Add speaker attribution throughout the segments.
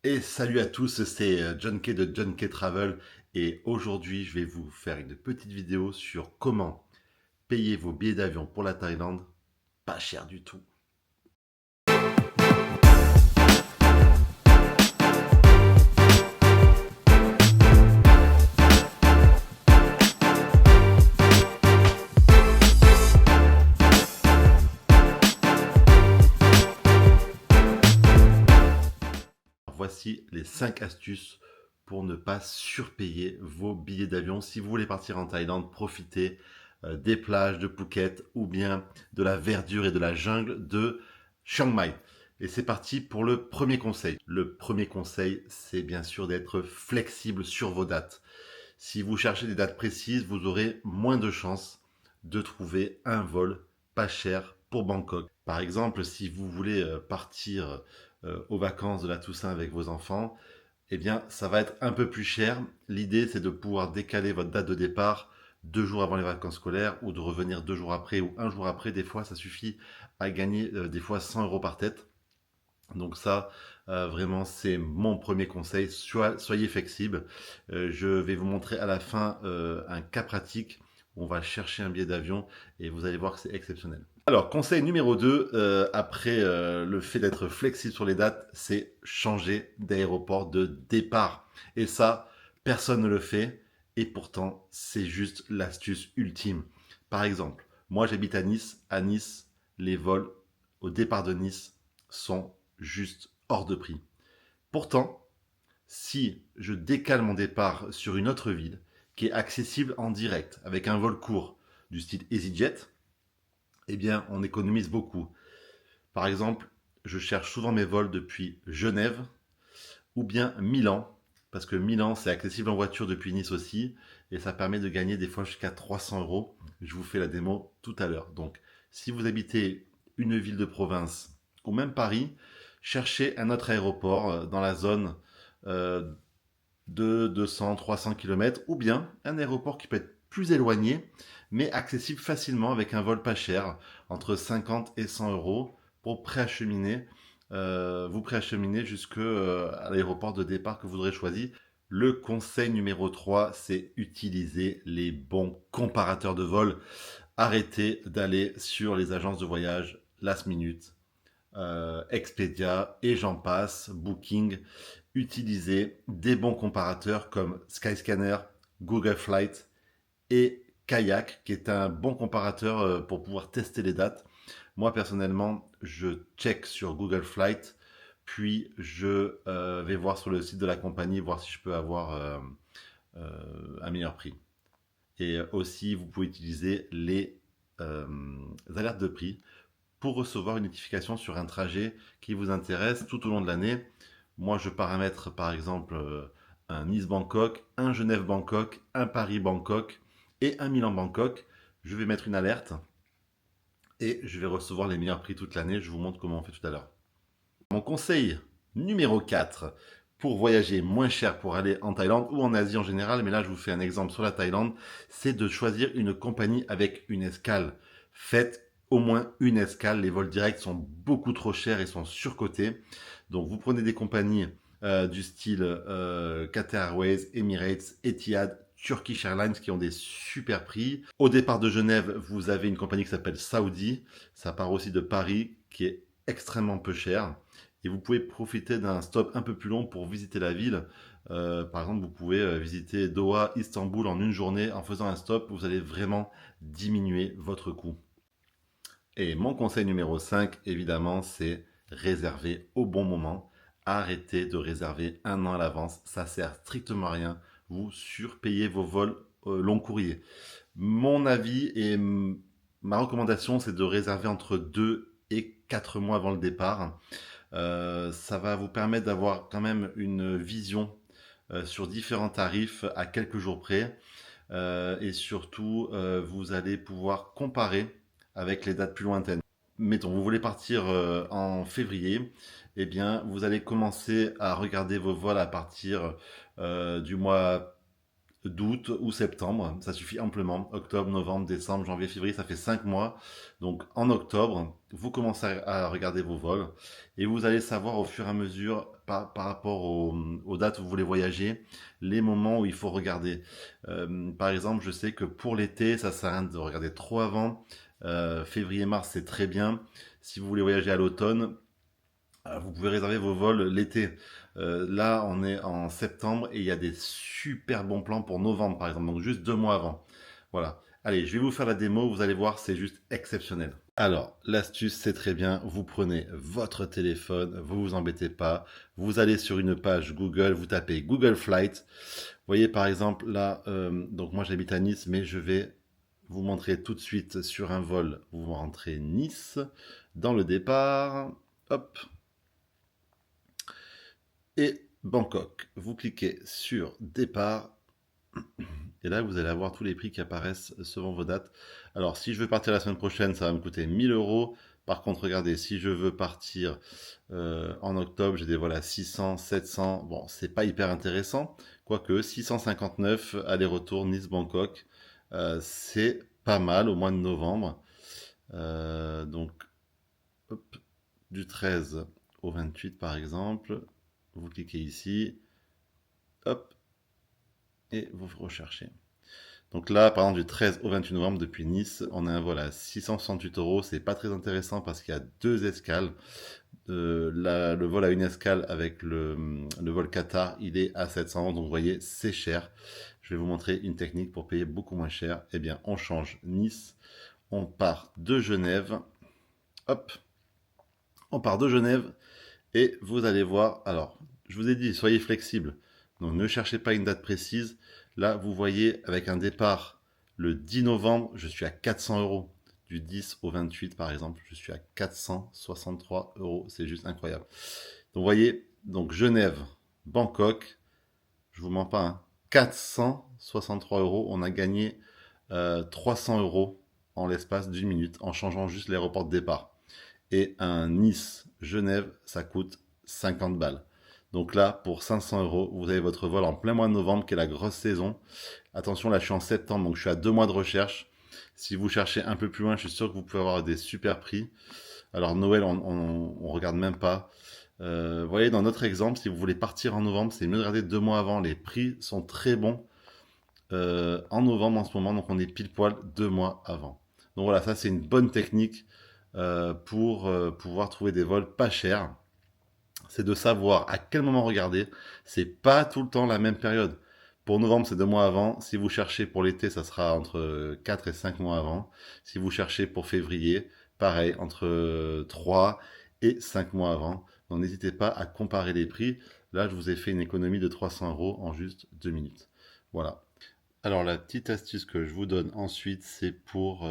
Speaker 1: Et salut à tous, c'est John Kay de John Kay Travel et aujourd'hui je vais vous faire une petite vidéo sur comment payer vos billets d'avion pour la Thaïlande pas cher du tout. Voici les 5 astuces pour ne pas surpayer vos billets d'avion. Si vous voulez partir en Thaïlande, profitez des plages de Phuket ou bien de la verdure et de la jungle de Chiang Mai. Et c'est parti pour le premier conseil. Le premier conseil, c'est bien sûr d'être flexible sur vos dates. Si vous cherchez des dates précises, vous aurez moins de chances de trouver un vol pas cher pour Bangkok. Par exemple, si vous voulez partir aux vacances de la Toussaint avec vos enfants, eh bien, ça va être un peu plus cher. L'idée, c'est de pouvoir décaler votre date de départ 2 jours avant les vacances scolaires ou de revenir 2 jours après ou un jour après. Des fois, ça suffit à gagner des fois 100 euros par tête. Donc ça, vraiment, c'est mon premier conseil. Soyez flexible. Je vais vous montrer à la fin un cas pratique où on va chercher un billet d'avion et vous allez voir que c'est exceptionnel. Alors, conseil numéro 2, après le fait d'être flexible sur les dates, c'est changer d'aéroport de départ. Et ça, personne ne le fait. Et pourtant, c'est juste l'astuce ultime. Par exemple, moi j'habite à Nice. À Nice, les vols au départ de Nice sont juste hors de prix. Pourtant, si je décale mon départ sur une autre ville qui est accessible en direct avec un vol court du style EasyJet, eh bien, on économise beaucoup. Par exemple, je cherche souvent mes vols depuis Genève ou bien Milan, parce que Milan, c'est accessible en voiture depuis Nice aussi, et ça permet de gagner des fois jusqu'à 300 euros. Je vous fais la démo tout à l'heure. Donc, si vous habitez une ville de province ou même Paris, cherchez un autre aéroport dans la zone euh, de 200-300 km, ou bien un aéroport qui peut être plus éloigné, mais accessible facilement avec un vol pas cher, entre 50 et 100 euros, pour vous préacheminer jusqu'à l'aéroport de départ que vous aurez choisi. Le conseil numéro 3, c'est utiliser les bons comparateurs de vol. Arrêtez d'aller sur les agences de voyage last minute, Expedia et j'en passe, Booking. Utilisez des bons comparateurs comme Skyscanner, Google Flight et Kayak, qui est un bon comparateur pour pouvoir tester les dates. Moi, personnellement, je check sur Google Flight, puis je vais voir sur le site de la compagnie, voir si je peux avoir un meilleur prix. Et aussi, vous pouvez utiliser les alertes de prix pour recevoir une notification sur un trajet qui vous intéresse tout au long de l'année. Moi, je paramètre par exemple un Nice-Bangkok, un Genève-Bangkok, un Paris-Bangkok et un Milan-Bangkok. Je vais mettre une alerte et je vais recevoir les meilleurs prix toute l'année. Je vous montre comment on fait tout à l'heure. Mon conseil numéro 4 pour voyager moins cher pour aller en Thaïlande ou en Asie en général, mais là je vous fais un exemple sur la Thaïlande, c'est de choisir une compagnie avec une escale. Faites au moins une escale, les vols directs sont beaucoup trop chers et sont surcotés. Donc vous prenez des compagnies du style Qatar Airways, Emirates, Etihad, Turkish Airlines qui ont des super prix. Au départ de Genève, vous avez une compagnie qui s'appelle Saudi. Ça part aussi de Paris qui est extrêmement peu cher. Et vous pouvez profiter d'un stop un peu plus long pour visiter la ville. Par exemple, vous pouvez visiter Doha, Istanbul en une journée. En faisant un stop, vous allez vraiment diminuer votre coût. Et mon conseil numéro 5, évidemment, c'est réserver au bon moment. Arrêtez de réserver un an à l'avance. Ça sert strictement à rien. Vous surpayez vos vols long courrier. Mon avis et ma recommandation, c'est de réserver entre 2 et 4 mois avant le départ. Ça va vous permettre d'avoir quand même une vision sur différents tarifs à quelques jours près. Et surtout, vous allez pouvoir comparer avec les dates plus lointaines. Mettons, vous voulez partir en février, eh bien, vous allez commencer à regarder vos vols à partir du mois d'août ou septembre. Ça suffit amplement. Octobre, novembre, décembre, janvier, février, ça fait 5 mois. Donc en octobre, vous commencez à regarder vos vols et vous allez savoir au fur et à mesure, par rapport aux dates où vous voulez voyager, les moments où il faut regarder. Par exemple, je sais que pour l'été, ça sert à rien de regarder trop avant. Février-mars, c'est très bien. Si vous voulez voyager à l'automne, vous pouvez réserver vos vols l'été. Là, on est en septembre et il y a des super bons plans pour novembre, par exemple, donc juste 2 mois avant. Voilà. Allez, je vais vous faire la démo, vous allez voir, c'est juste exceptionnel. Alors, l'astuce, c'est très bien. Vous prenez votre téléphone, vous vous embêtez pas. Vous allez sur une page Google, vous tapez Google Flight. Vous voyez, par exemple, là, donc moi j'habite à Nice, mais je vais vous montrer tout de suite sur un vol. Vous rentrez Nice dans le départ. Hop, et Bangkok. Vous cliquez sur départ et là vous allez avoir tous les prix qui apparaissent selon vos dates. Alors si je veux partir la semaine prochaine, ça va me coûter 1000 euros. Par contre, regardez, si je veux partir en octobre, j'ai des vols à 600, 700. Bon, c'est pas hyper intéressant. Quoique 659 aller-retour Nice-Bangkok, c'est pas mal au mois de novembre. Donc, hop, du 13 au 28 par exemple. Vous cliquez ici, hop, et vous recherchez. Donc là, par exemple, du 13 au 28 novembre, depuis Nice, on a un vol à 668 euros. C'est pas très intéressant parce qu'il y a 2 escales. Le vol à une escale avec le vol Qatar, il est à 700 euros. Donc vous voyez, c'est cher. Je vais vous montrer une technique pour payer beaucoup moins cher. Eh bien, on change Nice. On part de Genève. Hop, on part de Genève. Et vous allez voir, alors, je vous ai dit, soyez flexible. Donc ne cherchez pas une date précise. Là, vous voyez, avec un départ le 10 novembre, je suis à 400 euros. Du 10 au 28, par exemple, je suis à 463 euros. C'est juste incroyable. Donc, vous voyez, donc Genève, Bangkok, je vous mens pas, hein, 463 euros. On a gagné 300 euros en l'espace d'une minute en changeant juste l'aéroport de départ. Et un Nice-Genève, ça coûte 50 balles. Donc là, pour 500 euros, vous avez votre vol en plein mois de novembre, qui est la grosse saison. Attention, là, je suis en septembre, donc je suis à 2 mois de recherche. Si vous cherchez un peu plus loin, je suis sûr que vous pouvez avoir des super prix. Alors Noël, on regarde même pas. Vous voyez, dans notre exemple, si vous voulez partir en novembre, c'est mieux de regarder 2 mois avant. Les prix sont très bons en novembre en ce moment, donc on est pile poil 2 mois avant. Donc voilà, ça c'est une bonne technique pour pouvoir trouver des vols pas chers. C'est de savoir à quel moment regarder. C'est pas tout le temps la même période. Pour novembre, c'est 2 mois avant. Si vous cherchez pour l'été, ça sera entre 4 et 5 mois avant. Si vous cherchez pour février, pareil, entre 3 et 5 mois avant. Donc n'hésitez pas à comparer les prix. Là, je vous ai fait une économie de 300 euros en juste 2 minutes. Voilà. Alors la petite astuce que je vous donne ensuite, c'est pour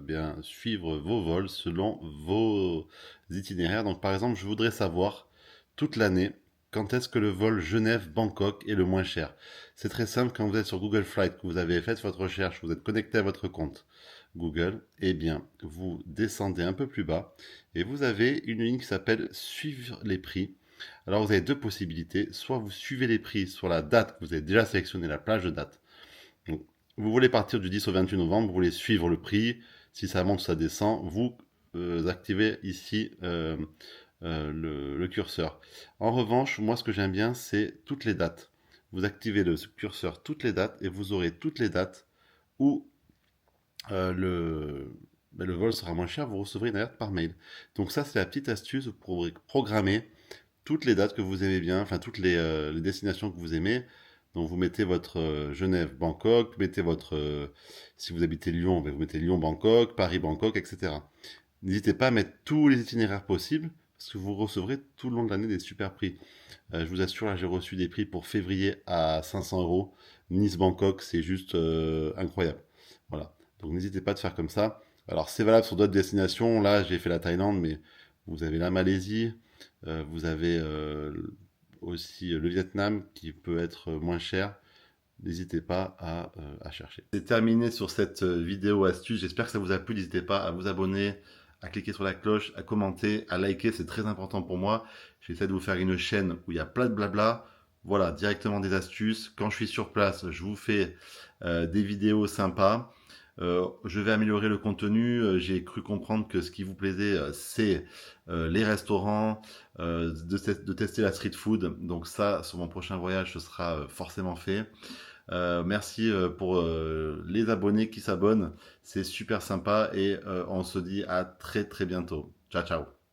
Speaker 1: bien suivre vos vols selon vos itinéraires. Donc par exemple, je voudrais savoir toute l'année quand est-ce que le vol Genève-Bangkok est le moins cher. C'est très simple, quand vous êtes sur Google Flight, que vous avez fait votre recherche, vous êtes connecté à votre compte Google, eh bien vous descendez un peu plus bas et vous avez une ligne qui s'appelle Suivre les prix. Alors vous avez deux possibilités, soit vous suivez les prix sur la date que vous avez déjà sélectionné, la plage de date. Donc, vous voulez partir du 10 au 28 novembre, vous voulez suivre le prix, si ça monte, ça descend, vous activez ici le curseur. En revanche, moi ce que j'aime bien, c'est toutes les dates. Vous activez le curseur toutes les dates et vous aurez toutes les dates où le vol sera moins cher, vous recevrez une alerte par mail. Donc ça, c'est la petite astuce pour programmer toutes les dates que vous aimez bien, enfin toutes les destinations que vous aimez. Donc vous mettez votre Genève-Bangkok, mettez votre, si vous habitez Lyon, vous mettez Lyon-Bangkok, Paris-Bangkok, etc. N'hésitez pas à mettre tous les itinéraires possibles, parce que vous recevrez tout le long de l'année des super prix. Je vous assure, là j'ai reçu des prix pour février à 500 euros. Nice-Bangkok, c'est juste incroyable. Voilà. Donc n'hésitez pas de faire comme ça. Alors c'est valable sur d'autres destinations. Là j'ai fait la Thaïlande, mais vous avez la Malaisie, vous avez aussi le Vietnam qui peut être moins cher. N'hésitez pas à chercher. C'est terminé sur cette vidéo astuce. J'espère que ça vous a plu. N'hésitez pas à vous abonner, à cliquer sur la cloche, à commenter, à liker. C'est très important pour moi. J'essaie de vous faire une chaîne où il y a plein de blabla. Voilà, directement des astuces. Quand je suis sur place, je vous fais des vidéos sympas. Je vais améliorer le contenu. J'ai cru comprendre que ce qui vous plaisait, c'est les restaurants, de tester la street food. Donc ça, sur mon prochain voyage, ce sera forcément fait. Merci pour les abonnés qui s'abonnent. C'est super sympa et on se dit à très très bientôt. Ciao ciao.